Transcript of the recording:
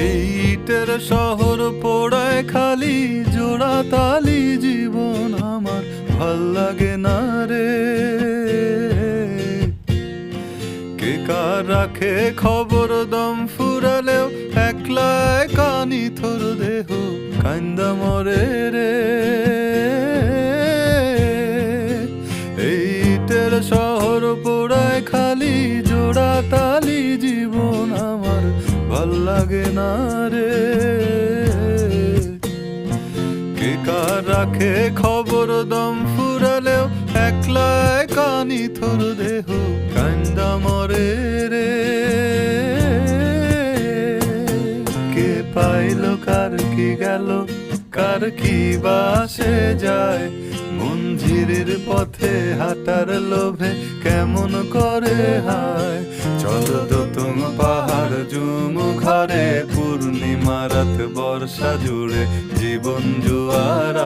এই ইটের শহর পোড়ায় খালি জোড়া তালি জীবন আমার ভাল লাগে না রে। কে কার রাখে খবর দম ফুরালেও একলা কানি থর দেহ কান্দা মরে রে। এই ইটের শহর পোড়ায় খালি জোড়া তালি জীবন আমার ভাল লাগে না রে। কে কার রাখে খবর দম ফুরালেও একলা কানি থর দেহ কান্দা মরে রে। কে পাইল কার কি গেল কার কি বাসে যায়, মঞ্জিরের পথে হাঁটার লোভে কেমন করে হায়। চলো দোতম পাহাড় জুমু ঘরে পূর্ণিমা রাত বর্ষা জুড়ে জীবন জুয়ার।